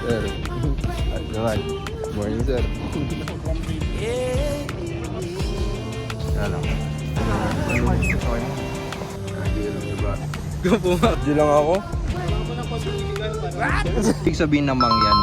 Sir. At naman. Morning, sir. Ano? Okay. Di lang ako. Ibig sabihin namang yan.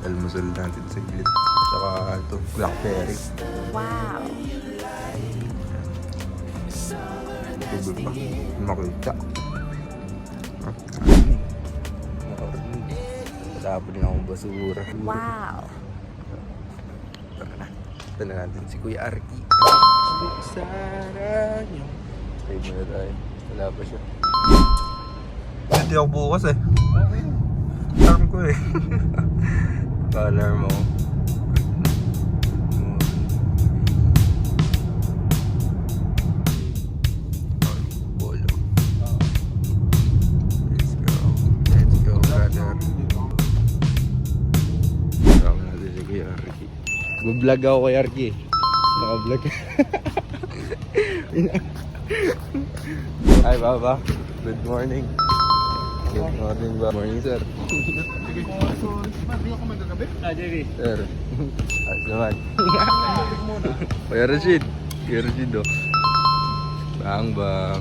Almusal natin sa gilid. Tsaka ito, blackberry. Wow! Tubig pa. Makita. Matapon din akong basura. Wow! Tara na. Ito na natin si Kuya Arky. Sarang yung... Save mo na tayo. Wala pa siya. Hindi ako bukas eh. Okay. Alarm ko eh. Pa-alarm ako. Bolo. Let's go. Let's go, brother. Tawag natin si Kuya Arky. Mag-vlog ako kay Arky. Naka-vlog. Hi, Baba. Good morning. Good morning, ba? Morning, sir. Hindi ako magagabi? Jerry. Sir. Ayos naman. Kuya Rashid. Kuya Rashid, oh. Bang, bang.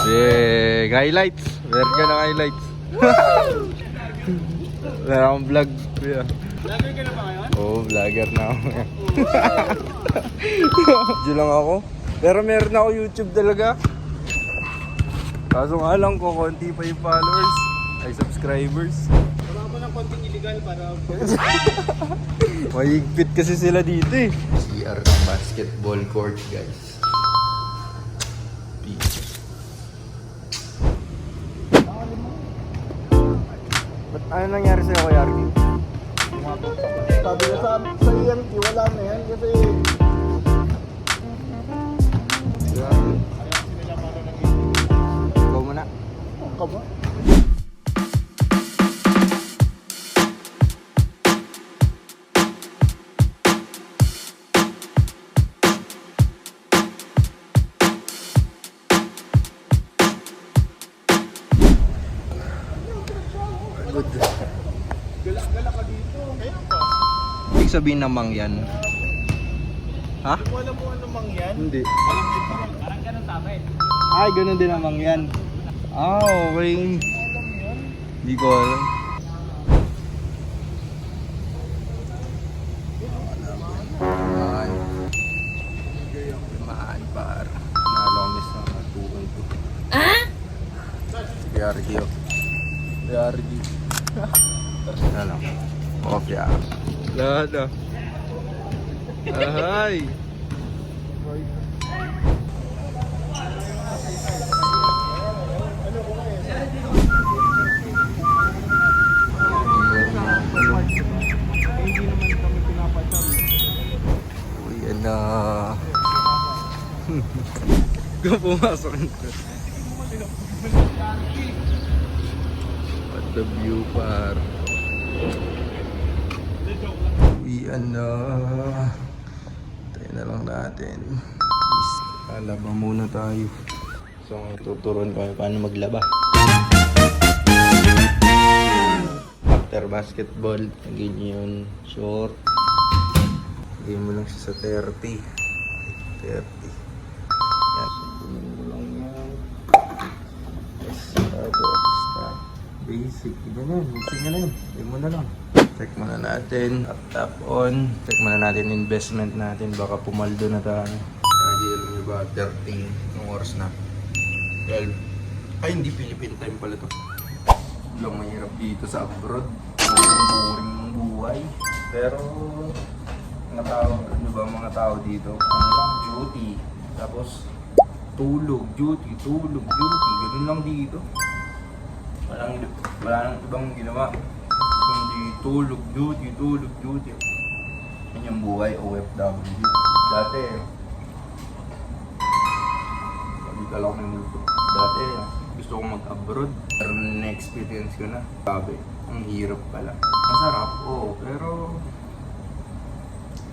Big highlights. Meron ka ng highlights. Meron akong vlog. Kuya. Vlogger ka na ba ngayon? Oo, vlogger na ako. Diyo lang ako. Pero meron ako YouTube talaga. Kaso nga lang ko, konti pa yung followers. Ay, subscribers. Wala ko ng konting illegal para... Mahigpit kasi sila dito eh. CR ng basketball court, guys. Peace. Ba't ano nangyari sa'yo, Kuya Arky? Sabi ko sa EMT, wala na yan kasi... Ikaw muna. Ka ba? Good. Gala ka dito. Kaya pa. Ibig sabihin namang yan. Ha? Kung alam mo ano mang yan, Hindi. alam mo pa. Parang ganun sa akin. Ay, ganun din namang yan. Ah, okay. Hindi ko alam. Naman. Naman, par. Nalomis na matukan ko. Ah? Si Argy, oh. Si Argy. Ano? Kopya. Lahat ah. Ahay! Hindi naman kami pinapasal. Uy, ano? Kung pumasok nito. What the view, par. Uy, ano? Tayo na lang natin. Please, lalaba muna tayo. So, tuturuan ko paano maglaba. After basketball, lagyan nyo yung short. Lagyan mo lang siya sa 30. 30. Yan. Lagyan mo lang yan. Yes, tapos stop. Basic. Ganyan. Basic na lang. Lagyan mo na lang. Check muna natin. Tap on. Check muna natin investment natin. Baka pumaldo na tayo. Alam nyo ba? 13. Anong oras na? 12. Ay, hindi Philippine time pala to. Lang mahirap dito sa abroad. Boring ng buhay. Pero, mga tao, ano ba mga tao dito? Ano lang, duty. Tapos, tulog, duty, tulog, duty. Ganun lang dito. Wala nang ibang ginawa. Kundi tulog, duty, tulog, duty. Yan yung buhay OFW. Dati, pagkala ko ng multo. Dati, gusto kong mag-abroad. Pero na-experience ko na. Sabi, ang hirap pala. Masarap, oo. Pero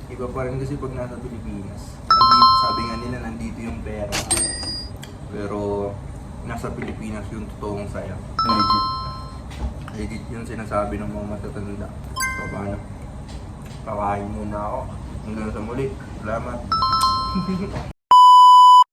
iba pa rin kasi pag nasa Pilipinas. Nandito, sabi nga nila, nandito yung pera. Pero nasa Pilipinas yung totoong saya. Legit. Legit yun sinasabi ng mga matatanda. So, paano? Pakain muna ako. Hanggang sa muli. Salamat.